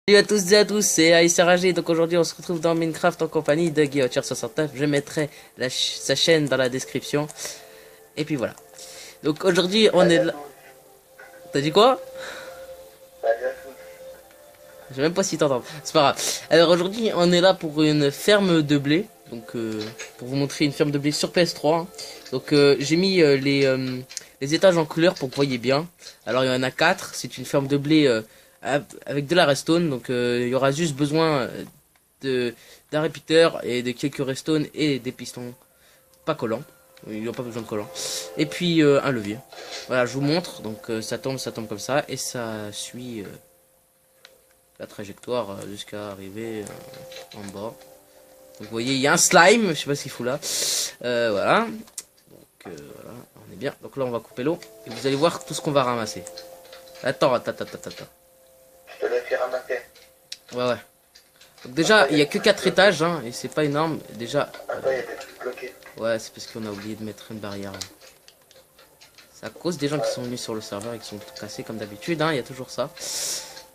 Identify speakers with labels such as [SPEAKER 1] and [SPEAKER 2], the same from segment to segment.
[SPEAKER 1] Salut à tous et à tous, c'est ASRAG. Donc aujourd'hui on se retrouve dans Minecraft en compagnie de Guillotier69. Je mettrai sa chaîne dans la description. Et puis voilà. Donc aujourd'hui on est là. T'as dit quoi? Je sais même pas si t'entends. C'est pas grave. Alors aujourd'hui on est là pour une ferme de blé. Donc pour vous montrer une ferme de blé sur PS3. Hein. Donc j'ai mis les étages en couleur pour que vous voyez bien. Alors il y en a 4. C'est une ferme de blé avec de la redstone. Donc il y aura juste besoin de d'un repeater et de quelques redstone et des pistons pas collants. Il n'y a pas besoin de collants. Et puis un levier. Voilà, je vous montre. Donc ça tombe comme ça et ça suit la trajectoire jusqu'à arriver en bas. Donc vous voyez, il y a un slime, je sais pas ce qu'il fout là. Voilà. Donc voilà, on est bien. Donc là on va couper l'eau et vous allez voir tout ce qu'on va ramasser. Attends.
[SPEAKER 2] Je te laisse y ramasser.
[SPEAKER 1] Ouais. Donc déjà, il y a que 4 étages hein, et c'est pas énorme. Déjà.
[SPEAKER 2] Attends, il y a des trucs bloqués.
[SPEAKER 1] Ouais, c'est parce qu'on a oublié de mettre une barrière. Là. C'est à cause des gens qui sont venus sur le serveur et qui sont tout cassés comme d'habitude, hein, il y a toujours ça.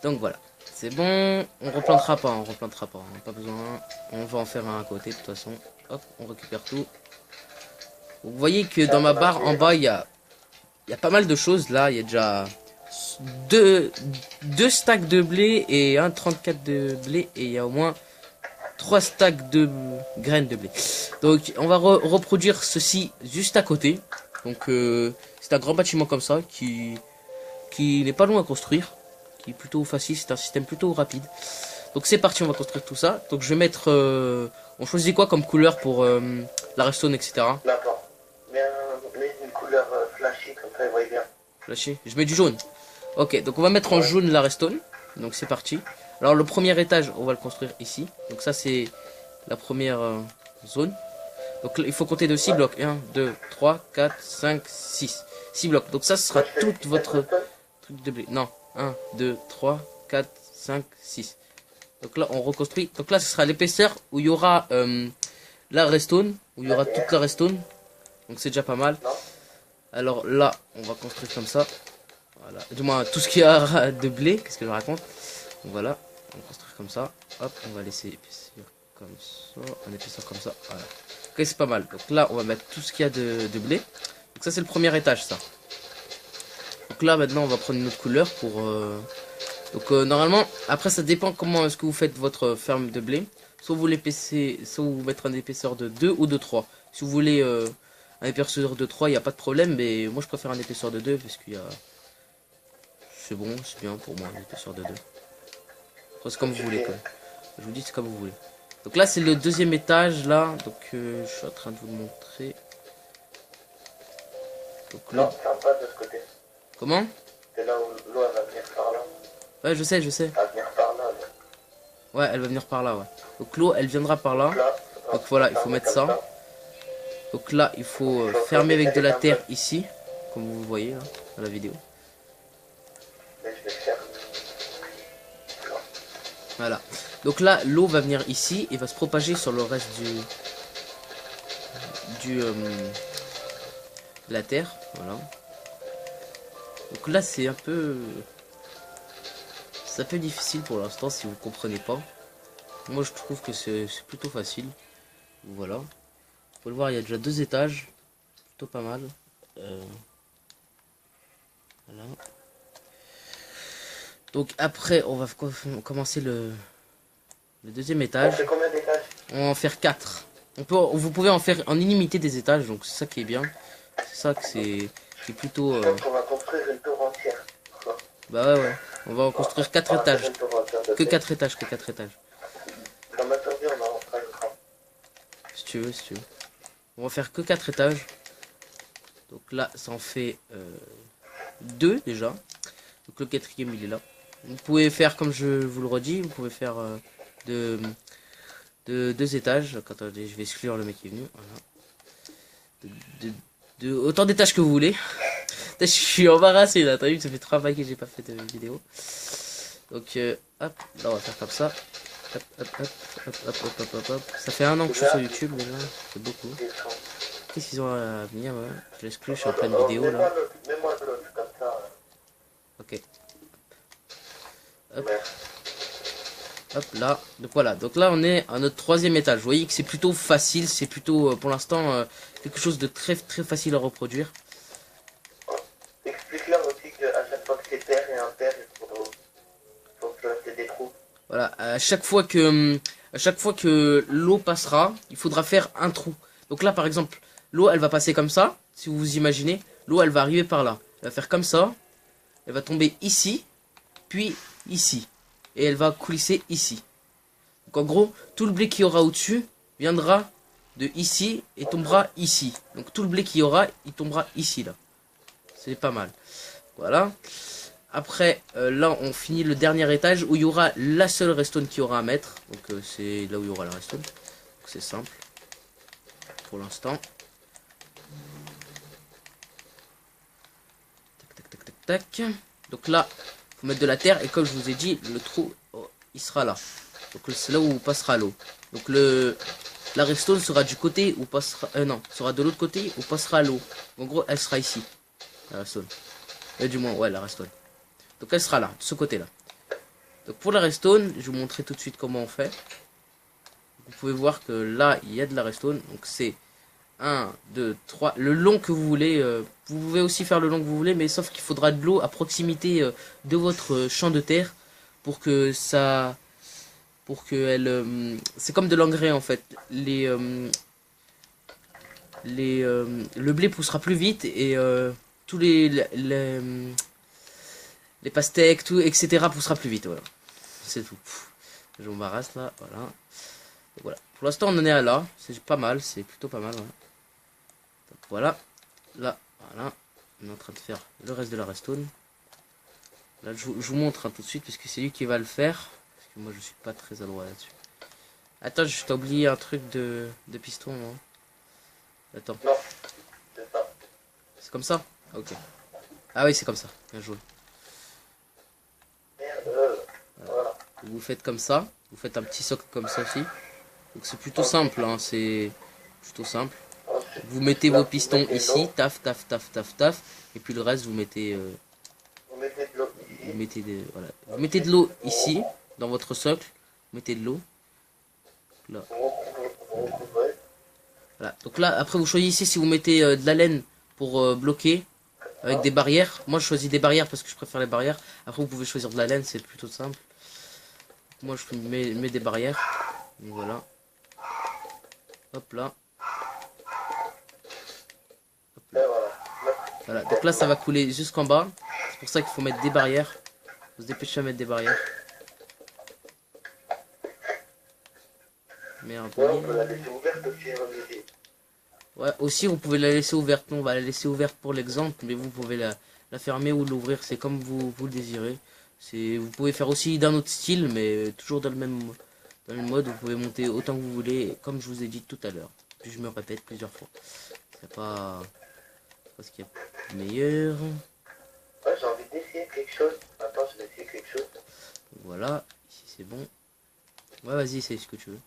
[SPEAKER 1] Donc voilà. C'est bon, on replantera pas, on n'a pas besoin. On va en faire un à côté de toute façon. Hop, on récupère tout. Vous voyez que dans ma barre en bas, il y a pas mal de choses là. Il y a déjà deux stacks de blé et un 34 de blé. Et il y a au moins 3 stacks de graines de blé. Donc on va reproduire ceci juste à côté. Donc c'est un grand bâtiment comme ça qui n'est pas long à construire. Qui est plutôt facile, c'est un système plutôt rapide. Donc c'est parti, on va construire tout ça. Donc je vais mettre... on choisit quoi comme couleur pour la redstone, etc.
[SPEAKER 2] D'accord. Mets une couleur flashy, comme ça, il voit bien.
[SPEAKER 1] Flashy. Je mets du jaune. Ok, donc on va mettre en jaune la redstone. Donc c'est parti. Alors le premier étage, on va le construire ici. Donc ça c'est la première zone. Donc il faut compter de 6 blocs. 1, 2, 3, 4, 5, 6. 6 blocs. Donc ça ce sera toute votre truc de blé. Non. 1, 2, 3, 4, 5, 6. Donc là, on reconstruit. Donc là, ce sera l'épaisseur où il y aura la redstone. Où il y aura toute la redstone. Donc c'est déjà pas mal. Alors là, on va construire comme ça. Voilà. Du moins, tout ce qu'il y a de blé. Qu'est-ce que je raconte? Donc voilà. On va construire comme ça. Hop, on va laisser épaissir comme ça. Un épaisseur comme ça. Voilà. Ok, c'est pas mal. Donc là, on va mettre tout ce qu'il y a de blé. Donc ça, c'est le premier étage, ça. Donc là maintenant on va prendre une autre couleur pour donc normalement après ça dépend comment est-ce que vous faites votre ferme de blé. Soit vous l'épaissez, soit vous mettre un épaisseur de 2 ou de 3. Si vous voulez un épaisseur de 3, il n'y a pas de problème, mais moi je préfère un épaisseur de 2 parce qu'il y a c'est bon, c'est bien pour moi un épaisseur de 2. C'est comme vous voulez quoi. Je vous dis c'est comme vous voulez. Donc là c'est le deuxième étage là, donc je suis en train de vous le montrer. Donc là
[SPEAKER 2] sympa de ce côté.
[SPEAKER 1] comment?
[SPEAKER 2] C'est là où l'eau va venir par là.
[SPEAKER 1] Ouais, je sais.
[SPEAKER 2] Elle va venir par là.
[SPEAKER 1] Ouais, elle va venir par là, ouais. Donc l'eau, elle viendra par là. Donc voilà, il faut mettre ça. Donc là, il faut fermer avec de la terre ici, comme vous voyez là, dans la vidéo. Voilà. Donc là, l'eau va venir ici et va se propager sur le reste de la terre. Voilà. Donc là, c'est un peu difficile pour l'instant si vous comprenez pas. Moi, je trouve que c'est plutôt facile. Voilà. Vous pouvez le voir, il y a déjà 2 étages. Plutôt pas mal. Voilà. Donc après, on va commencer le deuxième étage.
[SPEAKER 2] On fait combien d'étages?
[SPEAKER 1] On va en faire 4. Vous pouvez en faire en illimité des étages, donc c'est ça qui est bien. C'est ça que c'est plutôt...
[SPEAKER 2] Je pense qu'on va construire une tour entière.
[SPEAKER 1] Bah ouais. On va en construire 4 étages. Que 4 étages, que 4 étages.
[SPEAKER 2] Dans ma survie, on en fera une grande.
[SPEAKER 1] Si tu veux. On va faire que 4 étages. Donc là, ça en fait 2 déjà. Donc le quatrième, il est là. Vous pouvez faire, comme je vous le redis, vous pouvez faire de 2 étages. Donc, attendez, je vais exclure le mec qui est venu. Voilà. Autant d'étages que vous voulez. Je suis embarrassé là, t'as vu, ça fait 3 fois que j'ai pas fait de vidéo. Donc hop, là on va faire comme ça. Hop. Ça fait 1 an que je suis sur YouTube déjà, c'est beaucoup. Qu'est-ce qu'ils ont à venir, ouais. Je l'exclus, je suis en pleine vidéo là.
[SPEAKER 2] Mets-moi l'autre comme ça.
[SPEAKER 1] Ok. Hop. Hop là, donc voilà, donc là on est à notre troisième étage. Vous voyez que c'est plutôt facile, c'est plutôt pour l'instant quelque chose de très très facile à reproduire.
[SPEAKER 2] Explique-leur aussi qu'à chaque fois que c'est pair et impair, faut placer des trous.
[SPEAKER 1] Voilà, à chaque fois que l'eau passera, il faudra faire un trou. Donc là par exemple, l'eau elle va passer comme ça, si vous vous imaginez, l'eau elle va arriver par là. Elle va faire comme ça, elle va tomber ici, puis ici. Et elle va coulisser ici. Donc en gros, tout le blé qu'il y aura au-dessus viendra de ici et tombera ici. Donc tout le blé qu'il y aura, il tombera ici là. C'est pas mal. Voilà. Après, là, on finit le dernier étage où il y aura la seule redstone qu'il y aura à mettre. Donc c'est là où il y aura la redstone. Donc c'est simple. Pour l'instant. Tac, tac, tac, tac, tac. Donc là, faut mettre de la terre. Et comme je vous ai dit, le trou, il sera là. Donc c'est là où passera l'eau. Donc la redstone sera du côté où passera... non, sera de l'autre côté où passera l'eau. En gros, elle sera ici. La redstone. Du moins, ouais, la redstone. Donc elle sera là, de ce côté-là. Donc pour la redstone, je vais vous montrer tout de suite comment on fait. Vous pouvez voir que là, il y a de la redstone. Donc c'est 1, 2, 3. Le long que vous voulez. Vous pouvez aussi faire le long que vous voulez, mais sauf qu'il faudra de l'eau à proximité de votre champ de terre pour que ça... c'est comme de l'engrais en fait. Le blé poussera plus vite et tous les pastèques, tout, etc. poussera plus vite. Voilà. C'est tout. Je m'embarrasse là. Voilà. Et voilà. Pour l'instant, on en est à là. C'est pas mal. C'est plutôt pas mal. Voilà. Donc, voilà. Là, voilà. On est en train de faire le reste de la redstone. Là, je vous montre tout de suite parce que c'est lui qui va le faire. Parce que moi, je suis pas très adroit là-dessus. Attends, je t'ai oublié un truc de piston. Non, attends.
[SPEAKER 2] Non, c'est ça.
[SPEAKER 1] C'est comme ça? Ok. Ah oui, c'est comme ça. Bien joué.
[SPEAKER 2] Merde. Voilà.
[SPEAKER 1] Vous faites comme ça. Vous faites un petit socle comme ça aussi. Donc c'est plutôt simple. Hein, c'est plutôt simple.
[SPEAKER 2] Ensuite,
[SPEAKER 1] Vous mettez
[SPEAKER 2] là,
[SPEAKER 1] vos pistons
[SPEAKER 2] mettez
[SPEAKER 1] ici.
[SPEAKER 2] l'eau.
[SPEAKER 1] Taf, taf, taf, taf, taf. Et puis le reste, vous mettez...
[SPEAKER 2] Vous mettez de l'eau ici.
[SPEAKER 1] voilà. Vous mettez de l'eau ici. Dans votre socle. Vous mettez de l'eau. Là.
[SPEAKER 2] Vous recouvrez.
[SPEAKER 1] Voilà. Donc là, après, vous choisissez si vous mettez de la laine pour bloquer. Avec des barrières. Moi, je choisis des barrières parce que je préfère les barrières. Après, vous pouvez choisir de la laine. C'est plutôt simple. Moi, je mets des barrières. Donc, voilà. Hop là. Hop là.
[SPEAKER 2] Et voilà.
[SPEAKER 1] Voilà. Donc là, ça va couler jusqu'en bas. C'est pour ça qu'il faut mettre des barrières. Faut se dépêcher à mettre des barrières. Merde.
[SPEAKER 2] Ouais, on peut la laisser ouverte aussi, remettez.
[SPEAKER 1] Ouais, aussi, vous pouvez la laisser ouverte. Non, on va la laisser ouverte pour l'exemple. Mais vous pouvez la fermer ou l'ouvrir. C'est comme vous le désirez. Vous pouvez faire aussi d'un autre style, mais toujours dans le même mode. Vous pouvez monter autant que vous voulez, comme je vous ai dit tout à l'heure. Puis je me répète plusieurs fois. C'est pas ce qu'il y a de meilleur.
[SPEAKER 2] Ouais, j'ai envie d'essayer quelque chose. Attends, je vais essayer quelque chose.
[SPEAKER 1] Voilà, ici c'est bon. Ouais, vas-y, essaye ce que tu veux.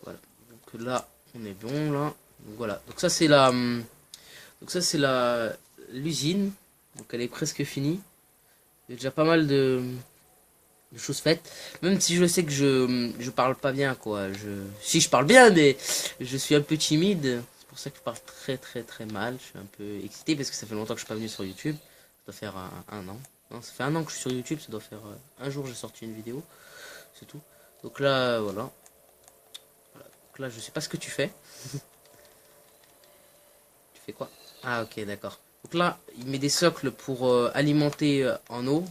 [SPEAKER 1] Voilà, donc là, on est bon là. Donc voilà, donc ça c'est l'usine. Donc elle est presque finie. Il y a déjà pas mal de choses faites. Même si je sais que je parle pas bien quoi. Si je parle bien, mais je suis un peu timide. C'est pour ça que je parle très très très mal. Je suis un peu excité parce que ça fait longtemps que je suis pas venu sur YouTube. Ça doit faire un an. Non, ça fait un an que je suis sur YouTube. Ça doit faire un jour j'ai sorti une vidéo. C'est tout. Donc là, voilà. Donc là, je sais pas ce que tu fais. Tu fais quoi? Ah ok, d'accord. Donc là, il met des socles pour alimenter en eau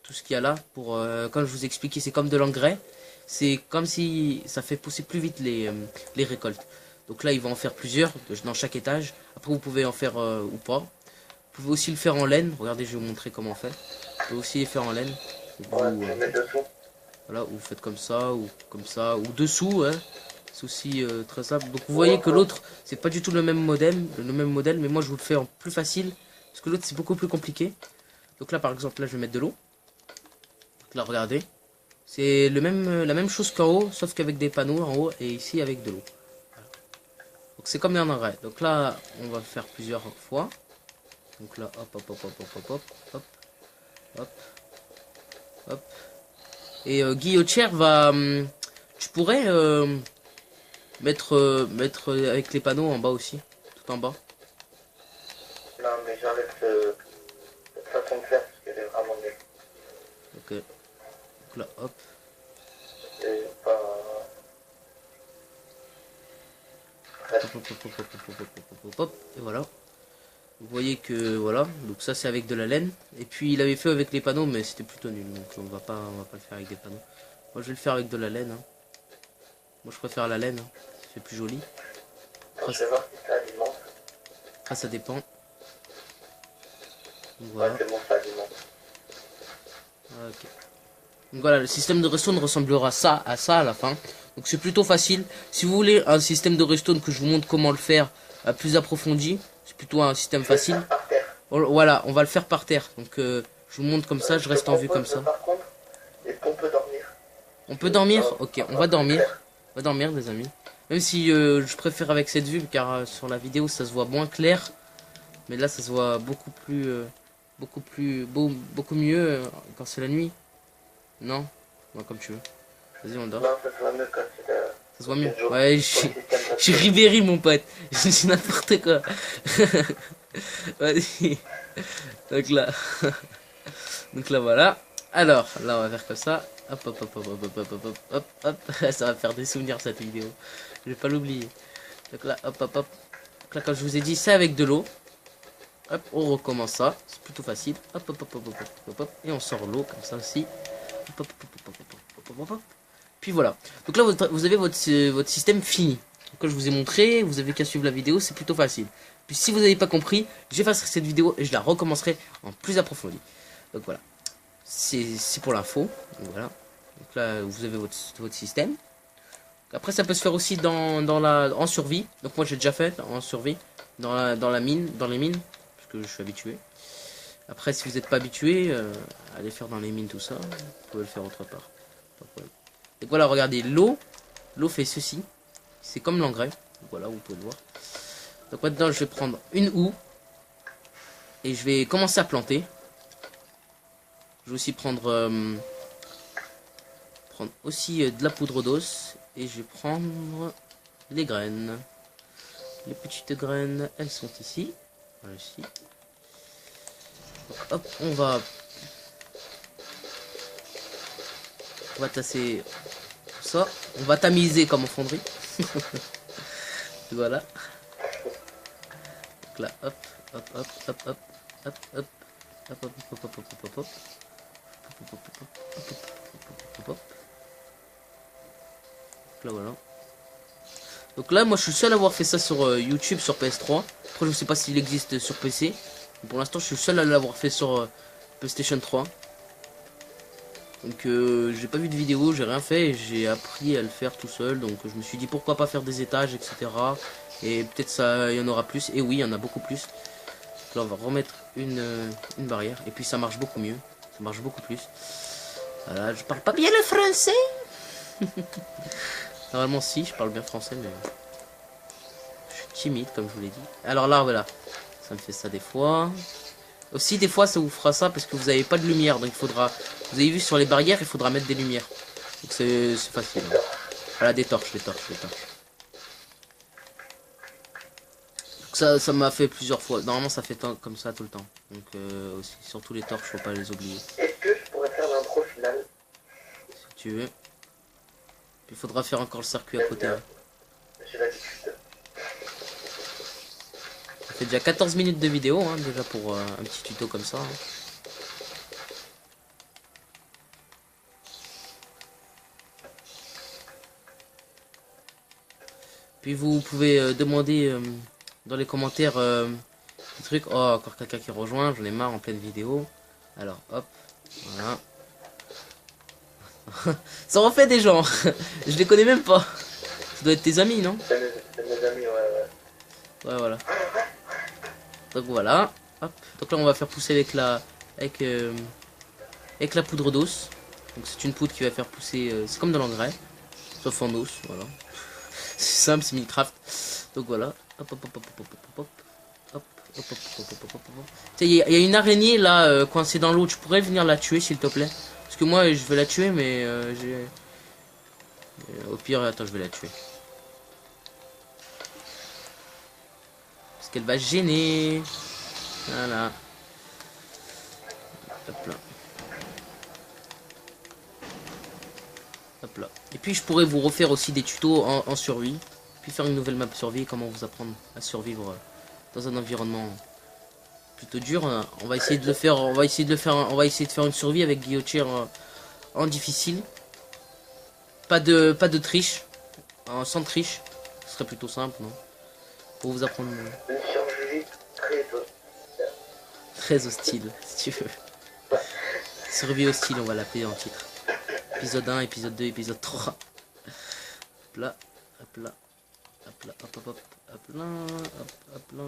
[SPEAKER 1] tout ce qu'il y a là. Comme je vous expliquais, c'est comme de l'engrais. C'est comme si ça fait pousser plus vite les récoltes. Donc là, il va en faire plusieurs dans chaque étage. Après, vous pouvez en faire ou pas. Vous pouvez aussi le faire en laine. Regardez, je vais vous montrer comment on fait. Vous pouvez aussi les faire en laine.
[SPEAKER 2] Ouais, je vais mettre dessous.
[SPEAKER 1] Voilà, vous faites comme ça, ou dessous, hein. C'est aussi très simple. Donc vous voyez que l'autre, c'est pas du tout le même modèle, mais moi je vous le fais en plus facile, parce que l'autre c'est beaucoup plus compliqué. Donc là par exemple, là je vais mettre de l'eau. Donc là regardez, c'est la même chose qu'en haut, sauf qu'avec des panneaux en haut et ici avec de l'eau. Voilà. Donc c'est comme un engrais. Donc là, on va le faire plusieurs fois. Donc là, hop, hop, hop, hop, hop, hop, hop, hop, hop, hop. Et Guillotière va... tu pourrais mettre avec les panneaux en bas aussi. Tout en bas.
[SPEAKER 2] Non, mais j'enlève cette façon de faire parce qu'elle est vraiment nulle.
[SPEAKER 1] Ok. Donc là, hop.
[SPEAKER 2] C'est pas...
[SPEAKER 1] Hop, hop, hop, hop, hop, hop, hop, hop, hop, hop, et voilà. Vous voyez que voilà, donc ça c'est avec de la laine. Et puis il avait fait avec les panneaux, mais c'était plutôt nul, donc on va pas le faire avec des panneaux. Moi je vais le faire avec de la laine. Hein. Moi je préfère la laine, hein. C'est plus joli.
[SPEAKER 2] Je vais voir si ça alimente.
[SPEAKER 1] Après ça dépend. Donc,
[SPEAKER 2] Ouais,
[SPEAKER 1] voilà.
[SPEAKER 2] c'est bon, ça alimente.
[SPEAKER 1] Ok. Donc voilà, le système de redstone ressemblera à ça à la fin. Donc c'est plutôt facile. Si vous voulez un système de redstone que je vous montre comment le faire plus approfondi, c'est plutôt un système facile.
[SPEAKER 2] Par terre.
[SPEAKER 1] Voilà, on va le faire par terre. Donc je vous montre comme ça, je reste en vue comme ça.
[SPEAKER 2] Par contre, est-ce qu'on peut dormir?
[SPEAKER 1] On peut dormir? Ok, on va dormir. On va dormir les amis. Même si je préfère avec cette vue car sur la vidéo ça se voit moins clair. Mais là ça se voit beaucoup mieux quand c'est la nuit. Non? Ouais, comme tu veux. Vas-y, on dort.
[SPEAKER 2] Non, ça se voit mieux quand c'est
[SPEAKER 1] Ça se voit mieux.
[SPEAKER 2] jour.
[SPEAKER 1] Ouais, je suis Ribéry, mon pote. Je suis n'importe quoi. Vas-y. Donc là. Donc là, voilà. Alors, là, on va faire comme ça. Hop, hop, hop, hop, hop, hop, hop, hop, hop, hop. Ça va faire des souvenirs, cette vidéo. Je vais pas l'oublier. Donc là, hop, hop, hop. Donc là, comme je vous ai dit, c'est avec de l'eau. Hop, on recommence ça. C'est plutôt facile. Hop, hop, hop, hop, hop, hop, hop. Et on sort l'eau comme ça aussi. Hop, hop, hop, hop, hop, hop, hop, hop. Puis voilà. Donc là, vous avez votre système fini. Donc là, je vous ai montré. Vous avez qu'à suivre la vidéo. C'est plutôt facile. Puis si vous n'avez pas compris, j'effacerai cette vidéo et je la recommencerai en plus approfondie. Donc voilà. C'est pour l'info. Donc voilà. Donc là, vous avez votre système. Après, ça peut se faire aussi en survie. Donc moi, j'ai déjà fait en survie. Dans les mines. Parce que je suis habitué. Après, si vous n'êtes pas habitué, allez faire dans les mines tout ça. Vous pouvez le faire autre part. Pas de problème. Donc voilà, regardez, l'eau fait ceci. C'est comme l'engrais. Voilà, vous pouvez le voir. Donc maintenant, je vais prendre une houe. Et je vais commencer à planter. Je vais aussi prendre aussi de la poudre d'os. Et je vais prendre les graines. Les petites graines, elles sont ici. Voilà, ici. Donc, hop, on va tasser tout ça. On va tamiser comme en fonderie. Voilà. Donc là, hop, hop, hop, hop, hop, hop, hop, hop, hop, hop, hop, hop, hop, hop, hop, hop. Là, voilà. Donc là, moi, je suis le seul à avoir fait ça sur YouTube, sur PS3. Après, je sais pas s'il existe sur PC. Pour l'instant, je suis le seul à l'avoir fait sur PlayStation 3. Donc, j'ai pas vu de vidéo, j'ai rien fait. Et j'ai appris à le faire tout seul. Donc, je me suis dit pourquoi pas faire des étages, etc. Et peut-être ça, il y en aura plus. Et oui, il y en a beaucoup plus. Donc là, on va remettre une barrière. Et puis, ça marche beaucoup mieux. Ça marche beaucoup plus. Voilà, je parle pas bien le français. Normalement, si, je parle bien français, mais je suis timide, comme je vous l'ai dit. Alors là, voilà, ça me fait ça des fois. Aussi, des fois, ça vous fera ça parce que vous n'avez pas de lumière. Donc, il faudra, vous avez vu sur les barrières, il faudra mettre des lumières. Donc, c'est facile. Hein. Voilà, des torches, des torches. Donc, ça m'a fait plusieurs fois. Normalement, ça fait comme ça tout le temps. Donc, aussi, surtout les torches, faut pas les oublier.
[SPEAKER 2] Est-ce que je pourrais faire l'intro finale?
[SPEAKER 1] Si tu veux. Il faudra faire encore le circuit à côté. Hein.
[SPEAKER 2] J'ai l'habitude.
[SPEAKER 1] Ça fait déjà 14 minutes de vidéo, hein, déjà pour un petit tuto comme ça. Hein. Puis vous pouvez demander dans les commentaires des trucs. Oh, encore quelqu'un qui rejoint, j'en ai marre en pleine vidéo. Alors, hop, voilà. Ça refait des gens. Je les connais même pas. Ça doit être tes amis, non?
[SPEAKER 2] C'est mes amis, ouais.
[SPEAKER 1] Ouais, voilà. Donc voilà. Hop. Donc là, on va faire pousser avec la poudre d'os. Donc c'est une poudre qui va faire pousser. C'est comme dans l'engrais, sauf en os. Voilà. C'est simple, c'est Minecraft. Donc voilà. Hop, hop, hop, hop, hop, hop, hop, hop. Hop, hop, hop, hop, hop, hop, hop, hop. Tu sais, il y a une araignée là coincée dans l'eau. Tu pourrais venir la tuer s'il te plaît. Parce que moi je vais la tuer, mais j'ai. Au pire, attends, je vais la tuer. Parce qu'elle va gêner. Voilà. Hop là. Hop là. Et puis je pourrais vous refaire aussi des tutos en survie. Puis faire une nouvelle map survie, comment vous apprendre à survivre dans un environnement plutôt dur. On va essayer de le faire, on va essayer de faire une survie avec Guillotier en difficile. Pas de triche, sans triche. Ce serait plutôt simple, non? Pour vous apprendre.
[SPEAKER 2] Une survie
[SPEAKER 1] Très hostile, si tu veux. Survie hostile, on va l'appeler en titre. Épisode 1, épisode 2, épisode 3. Hop là, hop là, hop là, hop hop hop, hop là, hop là,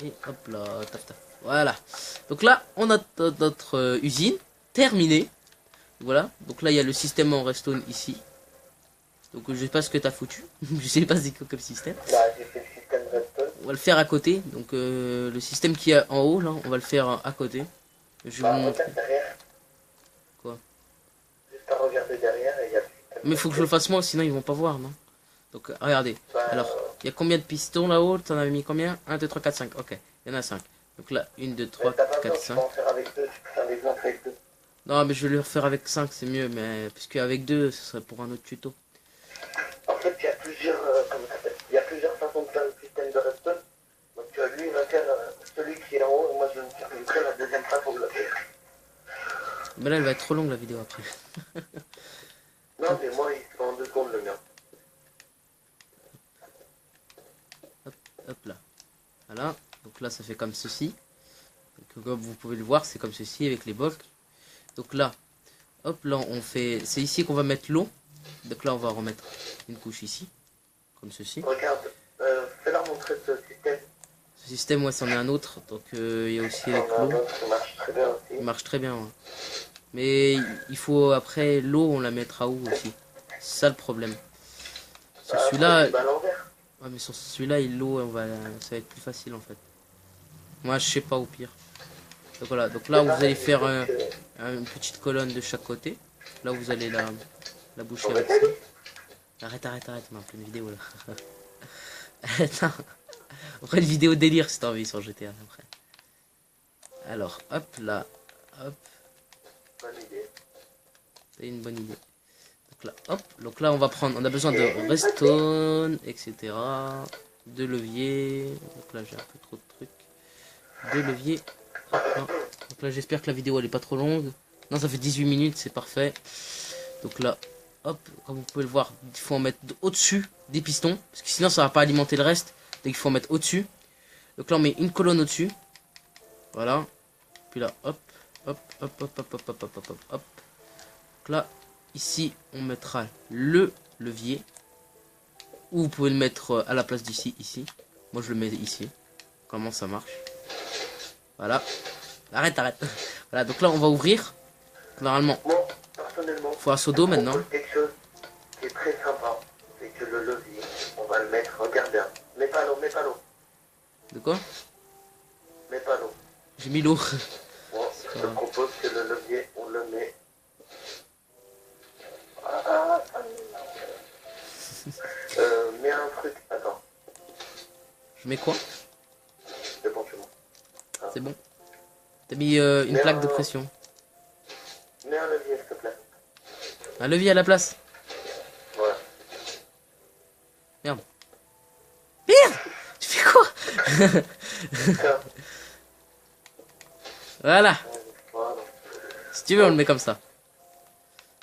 [SPEAKER 1] et hop là, taf taf. Voilà. Donc là, on a notre usine terminée. Voilà. Donc là, il y a le système en redstone ici. Donc je sais pas ce que t'as foutu. Je sais pas c'est quoi comme système.
[SPEAKER 2] Bah, j'ai fait le système redstone.
[SPEAKER 1] On va le faire à côté. Donc le système qui est en haut là, on va le faire à côté. Je vais vous montrer.
[SPEAKER 2] Derrière.
[SPEAKER 1] Quoi?
[SPEAKER 2] Juste à regarder derrière et il y a le système.
[SPEAKER 1] Mais faut que je le fasse moi, sinon ils vont pas voir, non? Donc regardez. Alors, il y a combien de pistons là-haut? T'en avais mis combien? 1, 2, 3, 4, 5. Ok, il y en a 5. Donc là, 1, 2, 3, 4, 5.
[SPEAKER 2] Tu peux en faire avec deux, tu peux faire l'exemple avec deux.
[SPEAKER 1] Non, mais je vais le refaire avec 5, c'est mieux. Mais puisque avec 2, ce serait pour un autre tuto.
[SPEAKER 2] En fait, il y a plusieurs, il y a plusieurs façons de faire le système de redstone. Donc lui, il va faire celui qui est en haut, et moi je vais me faire montrer la deuxième façon de le faire.
[SPEAKER 1] Mais là, elle va être trop longue la vidéo après.
[SPEAKER 2] Non, mais moi, il se fait en 2 secondes le mien.
[SPEAKER 1] Hop là. Voilà. Donc là, ça fait comme ceci. Donc, comme vous pouvez le voir, c'est comme ceci avec les blocs. Donc là, hop là, on fait. C'est ici qu'on va mettre l'eau. Donc là, on va remettre une couche ici, comme ceci.
[SPEAKER 2] Regarde, fais-leur montrer ce système.
[SPEAKER 1] Ce système, ouais, c'en est un autre. Donc il y a aussi avec l'eau.
[SPEAKER 2] Ça marche très bien aussi.
[SPEAKER 1] Il marche très bien. Ouais. Mais il faut après l'eau, on la mettra où aussi? C'est ça le problème. Sur celui-là. Ouais, mais sur celui-là, l'eau, ça va être plus facile en fait. Moi, je sais pas au pire. Donc voilà. Donc là, vous allez faire une petite colonne de chaque côté. Là, vous allez la boucher avec ça. Arrête, on a plein de vidéos là. Attends. On fera une vidéo délire si t'as envie sur GTA après. Alors, hop là. Hop.
[SPEAKER 2] Bonne idée.
[SPEAKER 1] C'est une bonne idée. Donc là, hop. Donc là, on a besoin de redstone, etc. De levier. Donc là, j'ai un peu trop de trucs. De levier. Hop là. Donc là, j'espère que la vidéo elle est pas trop longue. Non, ça fait 18 minutes, c'est parfait. Donc là, hop, comme vous pouvez le voir, il faut en mettre au-dessus des pistons. Parce que sinon, ça va pas alimenter le reste. Donc il faut en mettre au-dessus. Donc là, on met une colonne au-dessus. Voilà. Puis là, hop, hop, hop, hop, hop, hop, hop, hop, hop, hop. Donc là, ici, on mettra le levier. Ou vous pouvez le mettre à la place d'ici, ici. Moi, je le mets ici. Comment ça marche? Voilà. Arrête. Voilà, donc là, on va ouvrir. Normalement,
[SPEAKER 2] Moi, personnellement,
[SPEAKER 1] faut un seau d'eau maintenant.
[SPEAKER 2] quelque chose qui est très sympa, c'est que le levier, on va le mettre, regarde bien. Mets pas l'eau.
[SPEAKER 1] De quoi?
[SPEAKER 2] Mets pas l'eau.
[SPEAKER 1] J'ai mis l'eau.
[SPEAKER 2] Moi, je te propose que le levier, on le met. Mets un truc, attends.
[SPEAKER 1] Je mets quoi?
[SPEAKER 2] C'est bon, tu vois.
[SPEAKER 1] C'est bon. T'as mis une plaque de pression.
[SPEAKER 2] Mets un levier, s'il te plaît.
[SPEAKER 1] Un levier à la place.
[SPEAKER 2] Voilà.
[SPEAKER 1] Merde. Tu fais quoi? Voilà. Si tu veux, on le met comme ça.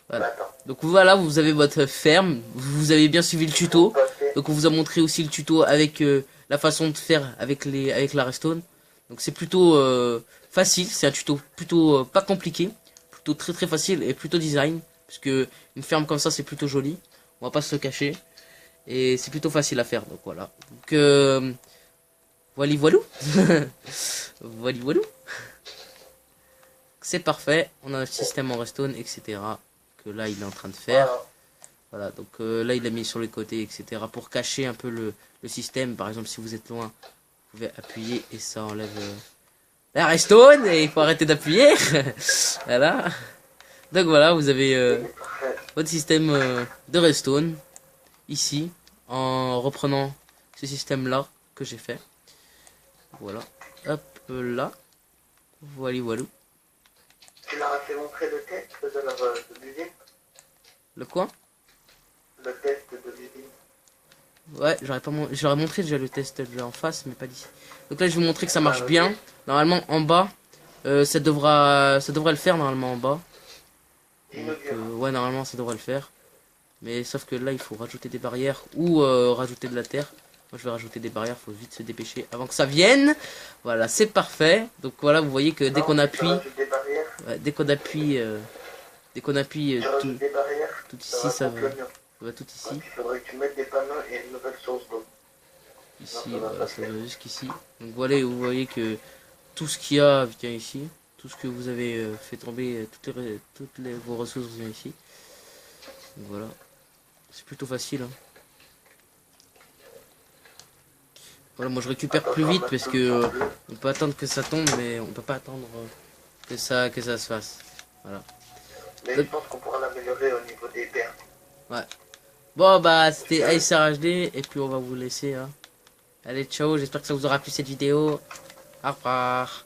[SPEAKER 1] Voilà. Donc voilà, vous avez votre ferme. Vous avez bien suivi le tuto. Donc on vous a montré aussi le tuto avec la façon de faire avec la redstone. Donc c'est plutôt facile. C'est un tuto plutôt pas compliqué. Plutôt très facile et plutôt design. Parce que une ferme comme ça, c'est plutôt joli. On va pas se le cacher. Et c'est plutôt facile à faire. Donc voilà. Donc voilou. Voilou. C'est parfait. On a le système en redstone, etc. Que là, il est en train de faire. Voilà, donc là il a mis sur les côtés, etc. Pour cacher un peu le système. Par exemple, si vous êtes loin, vous pouvez appuyer et ça enlève la redstone et il faut arrêter d'appuyer. Voilà. Donc voilà, vous avez votre système de redstone ici en reprenant ce système là que j'ai fait. Voilà. Hop là. Voilà, voilà.
[SPEAKER 2] Tu leur as fait montrer le test de l'usine?
[SPEAKER 1] Le quoi?
[SPEAKER 2] Le test de l'usine.
[SPEAKER 1] Ouais, j'aurais montré déjà le test de en face, mais pas d'ici. Donc là, je vais vous montrer que ça marche bien. Normalement, en bas, ça devra le faire normalement en bas. Donc, ouais, normalement, ça devrait le faire. Mais sauf que là, il faut rajouter des barrières ou rajouter de la terre. Moi, je vais rajouter des barrières. Faut vite se dépêcher avant que ça vienne. Voilà, c'est parfait. Donc voilà, vous voyez que dès qu'on appuie, ouais, dès qu'on appuie tout ici, ça va tout ici.
[SPEAKER 2] Il faudrait que tu mettes des panneaux et une nouvelle source d'eau.
[SPEAKER 1] Ici, voilà, ça va jusqu'ici. Donc voilà, vous voyez que tout ce qu'il y a vient ici. Tout ce que vous avez fait tomber, vos ressources viennent ici. Donc voilà, c'est plutôt facile. Hein. Voilà, moi je récupère plus vite parce que on peut attendre que ça tombe, mais on peut pas attendre que ça se fasse. Voilà.
[SPEAKER 2] Mais je pense qu'on pourra l'améliorer au niveau des pertes.
[SPEAKER 1] Ouais. Bon bah c'était Acer HD et puis on va vous laisser. Hein. Allez ciao, j'espère que ça vous aura plu cette vidéo. Au revoir.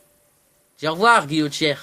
[SPEAKER 1] Dis au revoir Guillaume Thiers.